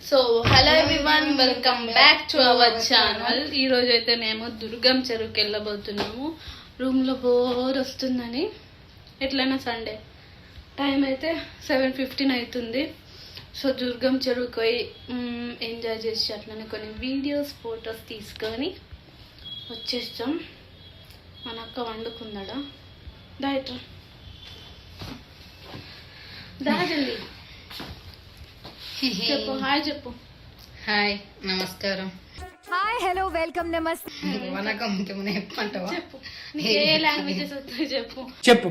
So hello everyone, welcome back to our channel. ఈరోజు అయితే మేము దుర్గం చెరువుకి వెళ్ళబోతున్నాము. రూమ్లో బోర్ వస్తుందని, ఎట్లయినా సండే టైం అయితే 7:15 అవుతుంది. సో దుర్గం చెరువుకి పోయి ఎంజాయ్ చేసి అట్లనే కొన్ని వీడియోస్ ఫొటోస్ తీసుకొని వచ్చేస్తాం. మన అక్క వండుకుందాడా డైటర్ దాజల్లి చెప్పు. హాయ్ చెప్పు. హాయ్, నమస్కారం. హాయ్, హలో, వెల్కమ్, నమస్తే, వనకం చెప్పంటావా? చెప్పు, నీకు ఏ లాంగ్వేజెస్ వస్తాయో చెప్పు. చెప్పు.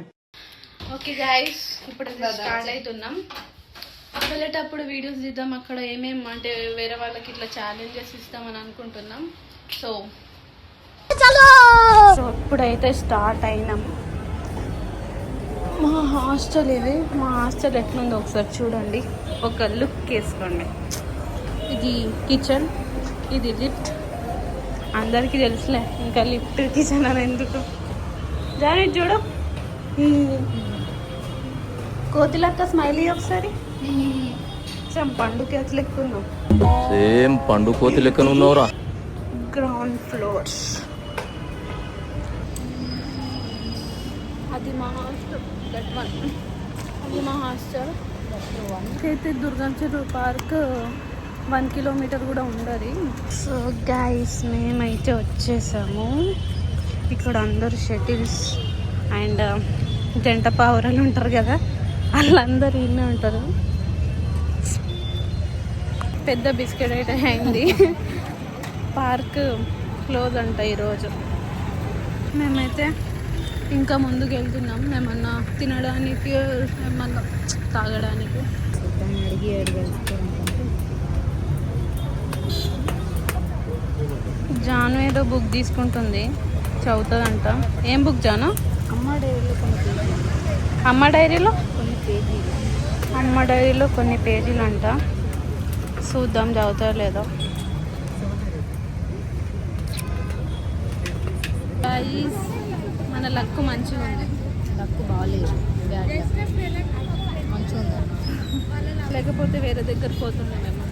ఓకే గైస్, ఇప్పుడు స్టార్ట్ అవుతున్నాం. వెళ్ళేటప్పుడు వీడియోస్ తీద్దాం, అక్కడ ఏమేమి అంటే వేరే వాళ్ళకి ఇట్లా ఛాలెంజెస్ ఇస్తామని అనుకుంటున్నాం. సో ఇప్పుడైతే స్టార్ట్ అయినాం. మా హాస్టల్ ఇది. మా హాస్టల్ ఎట్లుందో ఒకసారి చూడండి, ఒక లుక్ వేసుకోండి. ఇది కిచెన్, ఇది లిఫ్ట్. అందరికీ తెలుసులే ఇంకా లిఫ్ట్ కిచెన్ అని ఎందుకు. జానీ చూడు, కోతిలక్క స్మైలీ ఒకసారి. పండు కేక్ లెక్కున్నాం. సేమ్ పండు కోతి లెక్కన ఉన్నావురా. Ground floors. అది మా హాస్టల్, దట్ వన్. అది మా హాస్టల్. అయితే దుర్గం చెరువు పార్క్ 1 కిలోమీటర్ కూడా ఉండదు. సో గైస్, మేమైతే వచ్చేసాము. ఇక్కడ అందరూ షటిల్స్ అండ్ జంట పావురాలు ఉంటారు కదా, వాళ్ళందరూ ఇన్నే ఉంటారు. పెద్ద బిస్కెట్ అయితే అయింది. పార్క్ క్లోజ్ అంట ఈరోజు. మేమైతే ఇంకా ముందుకు వెళ్తున్నాం, ఏమన్నా తినడానికి ఏమన్నా తాగడానికి. జాను ఏదో బుక్ తీసుకుంటుంది, చదువుతుందంట. ఏం బుక్ జాను? అమ్మ డైరీలో కొన్ని పేజీలు అంట. చూద్దాం చదువుతా లేదో. మన లక్ మంచిగా ఉంది. నాకు బాగాలేదు, మంచిగా ఉంది. లేకపోతే వేరే దగ్గర పోతుండే మేము.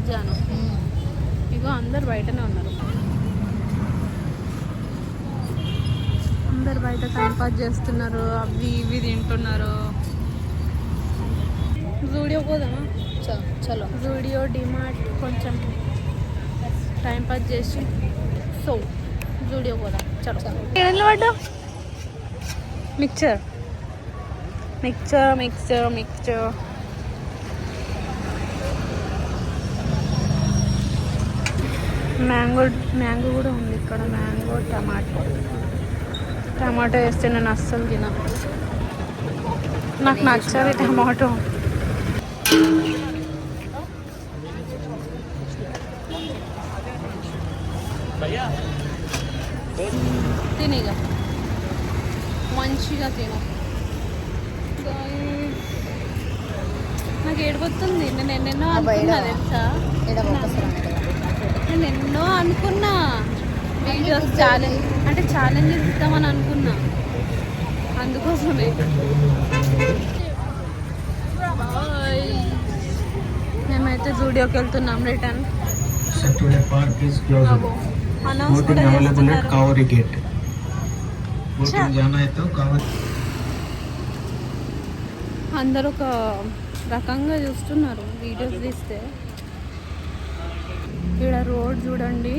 జాను ఇగో అందరు బయటనే ఉన్నారు. అందరు బయట టైం పాస్ చేస్తున్నారు, అవి ఇవి తింటున్నారు. జూడియో పోదామా? చలో, జూడియో, డిమార్ట్ కొంచెం టైం పాస్ చేసి సో జూడియో పోదాం. చలో. ఏం పడ్డా? Mixture mixture mixture mixture. Mango కూడా ఉంది ఇక్కడ. మ్యాంగో, టమాటో వేస్తే నేను అస్సలు తిన. నాకు నచ్చదు టమాటో. తినేగా మంచిగా తిను. నాకు ఏడిపోతుంది. నేను ఎన్నెన్నో అనుకున్నా తెలుసా. నేను ఎన్నో అనుకున్నా వీడియోస్ ఛాలెంజెస్ ఇద్దామని అనుకున్నా. అందుకోసమే మేమైతే జూడియోకి వెళ్తున్నాం. రిటర్న్ అందరూ ఒక రకంగా చూస్తున్నారు వీడియోస్ తీస్తే. ఇక్కడ రోడ్ చూడండి,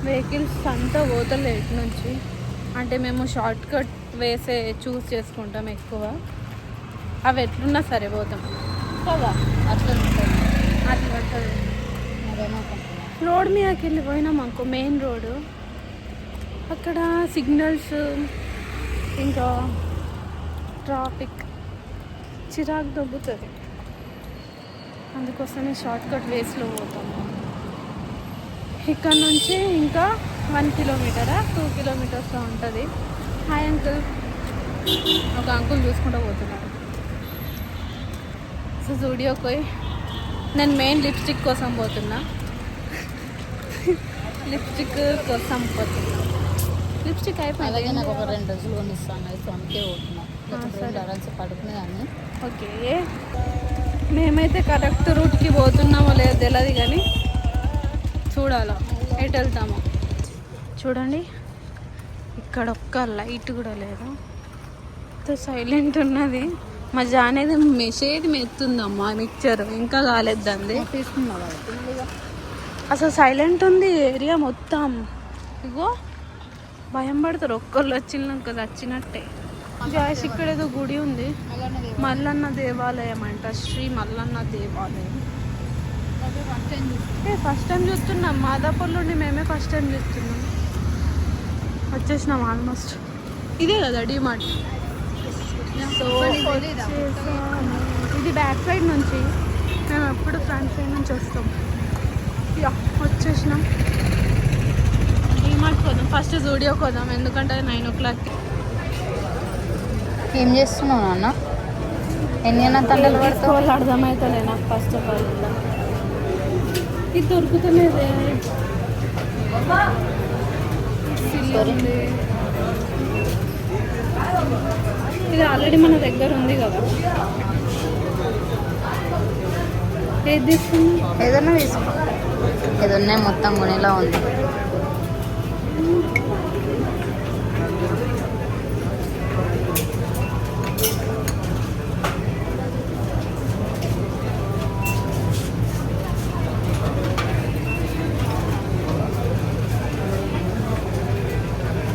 వెహికల్స్ అంతా పోతలే ఇటు నుంచి. అంటే మేము షార్ట్ కట్ వేసే చూస్ చేసుకుంటాం ఎక్కువ. అవి ఎట్లున్నా సరే పోతాం కదా, అట్లా ఉంటుంది. రోడ్ మీదకి వెళ్ళి పోయినాం అనుకో, మెయిన్ రోడ్డు, అక్కడ సిగ్నల్స్ ఇంకా ట్రాఫిక్ చిరాకు దొబ్బుతుంది. అందుకోసమే షార్ట్ కట్ వేస్లో పోతాము. ఇక్కడ నుంచి ఇంకా 1 కిలోమీటరా 2 కిలోమీటర్స్లో ఉంటుంది. Hi uncle. ఒక అంకుల్ చూసుకుంటూ పోతున్నారు. సో జూడియోకి పోయి నేను మెయిన్ లిప్స్టిక్ కోసం పోతున్నా. లిప్స్టిక్ కోసం పోతున్నా. లిప్స్టిక్ అయిపోయింది. నాకు ఒక 2 రోజులు కొనిస్తాను, అయితే అందుకే పోతున్నా. పడుకునేదాన్ని. ఓకే, మేమైతే కరెక్ట్ రూట్కి పోతున్నామో లేదో తెలియదు కానీ చూడాలా ఎటు వెళ్తామో. చూడండి ఇక్కడ ఒక్క లైట్ కూడా లేదు, సైలెంట్ ఉన్నది. మా జానేది మెసేజ్ మెత్తుందమ్మా మిక్చర్ ఇంకా కాలేద్దండి. అసలు సైలెంట్ ఉంది ఏరియా మొత్తం. ఇగో భయం పడతారు ఒక్కళ్ళు వచ్చినాక వచ్చినట్టే. జాయిస్ ఇక్కడ ఏదో గుడి ఉంది, మల్లన్న దేవాలయం అంట, శ్రీ మల్లన్న దేవాలయం. ఫస్ట్ టైం చూస్తున్నాం, మాదాపూర్ నుండి మేమే ఫస్ట్ టైం చూస్తున్నాం. వచ్చేసినాం ఆల్మోస్ట్. ఇదే కదా డిమార్ట్. సో ఇది బ్యాక్ సైడ్ నుంచి, మేము ఎప్పుడు ఫ్రంట్ సైడ్ నుంచి వస్తాం. యా వచ్చేసినాం. డిమార్ట్ కోదాం, ఫస్ట్ జూడియో కోదాం, ఎందుకంటే 9 o'clock. ఏం చేస్తున్నావు నాన్న? ఎన్ని తండలు పడుకోవాలి అర్థమవుతలే నాకు. ఫస్ట్ ఆఫ్ ఆల్ ఇది దొరుకుతలేదే. ఇది ఆల్రెడీ మన దగ్గర ఉంది కదా. ఏది తీసుకున్నా? ఏదన్నా తీసుకో, ఏదన్నా మొత్తం కొనేలా ఉంది.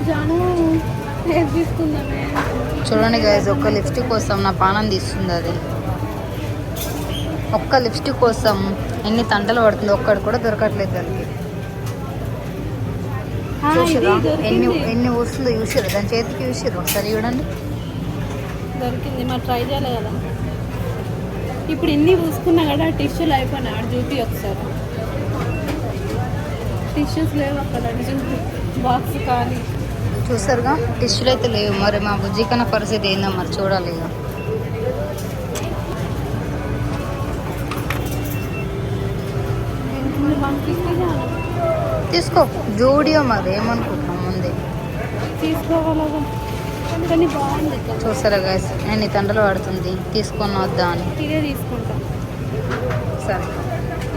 జాను ఏది తీసుకుందామే? చూడండి గైస్, ఒక్క లిప్స్టిక్ కోసం నా పానం తీస్తుంది అది. ఒక్క లిప్స్టిక్ కోసం ఎన్ని తంటలు పడుతుంది, ఒక్కడు కూడా దొరకట్లేదు దానికి. చూసిరా ఎన్ని ఊసులు చూసిరు, దాని చేతికి చూసిరు. ఒకసారి చూడండి, దొరికింది. మరి ట్రై చేయాలి కదా. ఇప్పుడు ఇన్ని పూసుకున్నా కదా టిష్యూలు అయిపోయినాయి. ఆడు చూపి ఒకసారి. టిష్యూస్ లేవు అక్కడ, చూపి బాక్స్ కానీ. చూసారుగా టిష్యూలు అయితే లేవు. మరి మా బుజ్జి కన్నా పరిస్థితి ఏందో మరి చూడాలి ఇక. తీసుకో జూడియో, మరి ఏమనుకుంటున్నాం ముందే తీసుకోవాలా కానీ బాగుంది. చూసారా గైస్ ఎన్ని తండలు పడుతుంది, తీసుకొని వద్దా అని. ఇదే తీసుకుంటా. సరే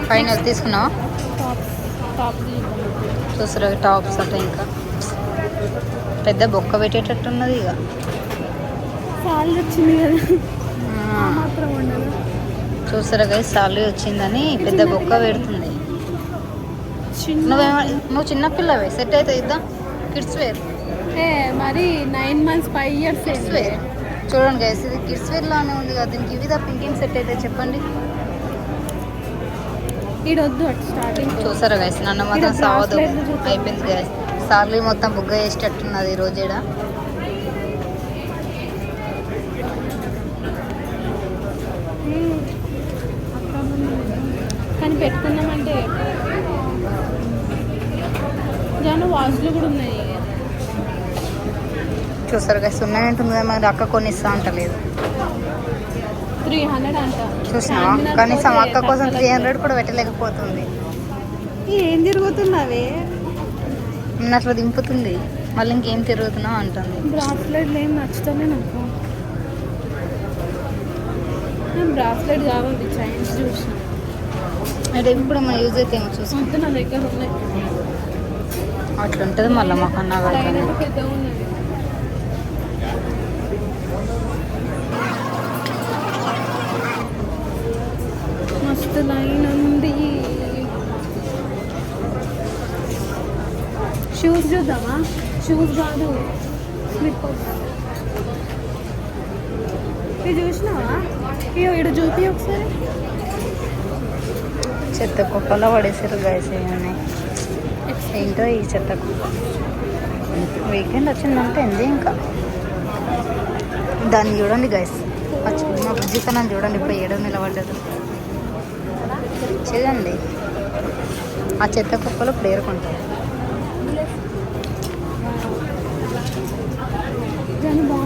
ఫైనల్ తీసుకున్నావా? టాప్ చూసారా టాప్స్ అట్లా ఇంకా పెద్ద బొక్క పెట్టేటట్టున్నది ఇక. సాలరీ వచ్చింది కదా మాత్రం ఉండదు. చూసారా గైస్ సాలరీ వచ్చిందని పెద్ద బొక్క పెడుతుంది. నువ్వు చిన్నపిల్లవే, సెట్ అయితే ఇద్దాం. కిడ్స్ వేర్ మరి 9 months 5 years కిడ్స్ వేర్. చూడండి గైస్ ఇది కిడ్స్ వేర్ లానే ఉంది కదా, దీనికి ఇవి తప్ప ఇంకేం సెట్ అయితే చెప్పండి. ఈడొద్దు అటు స్టార్టింగ్. చూసారా గైస్ నన్ను మాత్రం సావదు. అయిపోయింది గైస్, సాలరీ మొత్తం బుగ్గ చేసేటట్టున్నది ఈ రోజు ఈడ. కానీ పెట్టుకుందామంటే జాను వాచ్లు కూడా ఉన్నాయి. చూసారు గైస్ ఉన్నాయంటుంది కదా, మరి అక్క కొన్ని ఇస్తా అంటలేదు. 300 అంట. చూసినావా కనీసం అక్క కోసం 300 కూడా పెట్టలేకపోతుంది. ఏం తిరుగుతున్నావే? అట్లా దింపుతుంది, మళ్ళీ ఇంకేం తిరుగుతున్నావు అంటుంది. బ్రాస్లెట్లు ఏం నచ్చుతానే నాకు. బ్రాస్లెట్ కావాలి, చైన్స్ చూసిన. అంటే ఇప్పుడు మన యూజ్ అయితే ఏమో చూసుకుంటే నా దగ్గర ఉన్నాయి. అట్లా ఉంటుంది మళ్ళీ మాకు అన్నా కదా. పెద్దగా ఉన్నది. మస్తు లైన్ ఉంది. షూస్ చూద్దామా? షూస్ కాదు, స్లిప్పర్స్. ఇది చూసినావా? ఇయ్యో ఇడు చూపి ఒకసారి. చెత్త కుప్పలో పడేసారు గైస్. ఏమన్నాయి ఏంటో ఈ చెత్త కుప్ప. వీకెండ్ వచ్చిందంటే ఎందు ఇంకా దాన్ని చూడండి గైస్. మా బుజ్జి కన్నా చూడండి ఇప్పుడు 7 నిలబడ్డదు. చూడండి ఆ చెత్త కుప్పలో ఇప్పుడు ఏరుకుంటారు.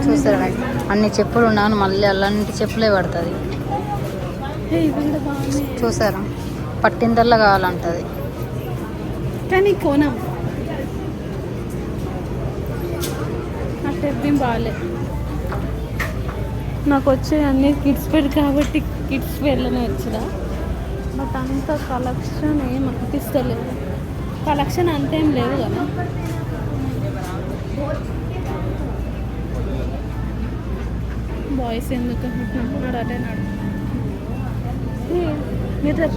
చూస్తారా గైస్ అన్ని చెప్పులు ఉన్నాను, మళ్ళీ అలాంటి చెప్పులే పడుతుంది. చూసారా పట్టిందల్లా కావాలంటది కానీ కోనం అట్టేం బాగాలే. నాకు వచ్చే అన్ని కిడ్స్ పెట్టి కాబట్టి కిడ్స్ వేర్లోనే వచ్చిన, బట్ అంత కలెక్షన్ ఏం అనిపిస్తలేదు. కలెక్షన్ అంతేం లేదు కదా. బాయ్స్ ఎందుకు నాడు అటే నాడు మీరు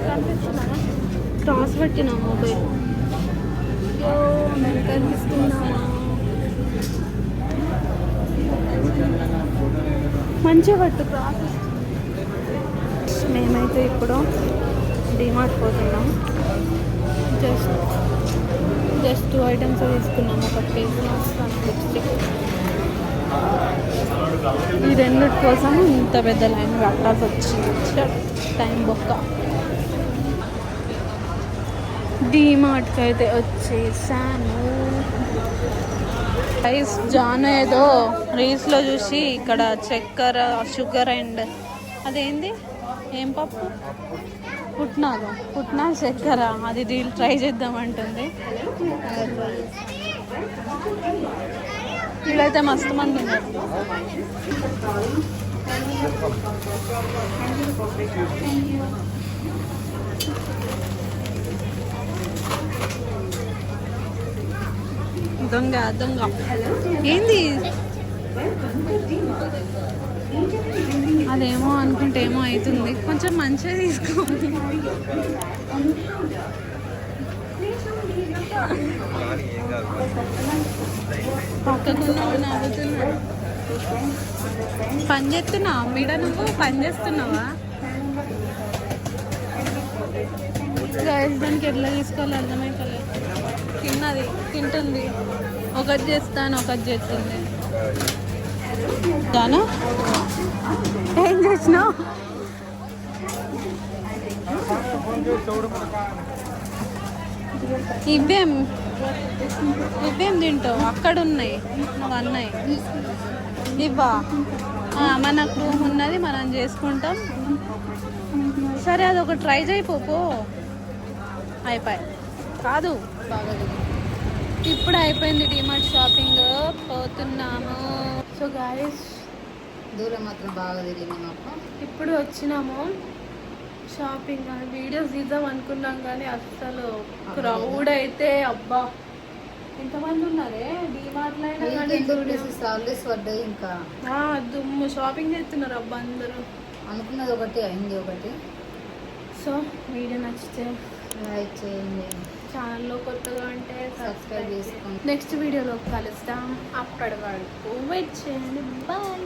కనిపిస్తున్నా క్రాస్ పెట్టినా మొబైల్ కనిపిస్తున్నామా. మంచిగా పట్టు క్రాస్. మేమైతే ఇప్పుడు డిమార్ట్ పోతున్నాం. జస్ట్ 2 ఐటమ్స్ తీసుకున్నాము. ఒక ఫేస్ మాస్క్, లిప్స్టిక్. ఈ రెండిటి కోసం ఇంత పెద్ద లైన్ కట్టాల్సి వచ్చింది. టైం బొక్క. డిమార్ట్కి అయితే వచ్చేసాను. రైస్ జాన్ ఏదో రీల్స్లో చూసి ఇక్కడ చక్కెర, షుగర్ అండ్ అదేంది ఏం పప్పు, పుట్నా చక్కెర, అది రీల్ ట్రై చేద్దామంటుంది. వీళ్ళైతే మస్తు మంది ఉన్నారు. దొంగ ఏంది అదేమో అనుకుంటే ఏమో అవుతుంది. కొంచెం మంచిగా తీసుకోండి. పక్కకున్న నవ్వుతున్నాడు. పని చేస్తున్నావా మీడ? నువ్వు పని చేస్తున్నావా? దానికి ఎట్లా తీసుకోవాలి అర్థమైతలేదు. తింటుంది. ఒకటి చేస్తాను, ఒకటి చేస్తుంది. జాను ఏం చేసినావు? ఇవేం తింటావు? అక్కడ ఉన్నాయి, నువ్వు అన్నాయి ఇవ్వా. మనకు రూమ్ ఉన్నది, మనం చేసుకుంటాం. సరే అది ఒక ట్రై చేయిపో. అయిపోయి కాదు బాగా ఇప్పుడు అయిపోయింది డిమార్ట్ షాపింగ్. పోతున్నాము. సో గాయస్ దూరం మాత్రం బాగా తిరిగింది మాకు. ఇప్పుడు వచ్చినాము షాపింగ్. వీడియోస్ తీద్దాం అనుకున్నాం కానీ అస్సలు క్రౌడ్ అయితే అబ్బా ఎంతమంది ఉన్నారే డిమార్ట్లో అయినా కానీ పడ్డాయి. ఇంకా దుమ్ము షాపింగ్ చేస్తున్నారు అబ్బా అందరూ. అనుకున్నది ఒకటి అయింది ఒకటి. సో వీడియో నచ్చితే లైక్ చేయండి, ఛానల్లో కొత్తగా ఉంటే సబ్స్క్రైబ్ చేసుకోండి. నెక్స్ట్ వీడియోలో కలుస్తాం. అప్పటి వరకు వెయిట్ చేయండి. బాయ్.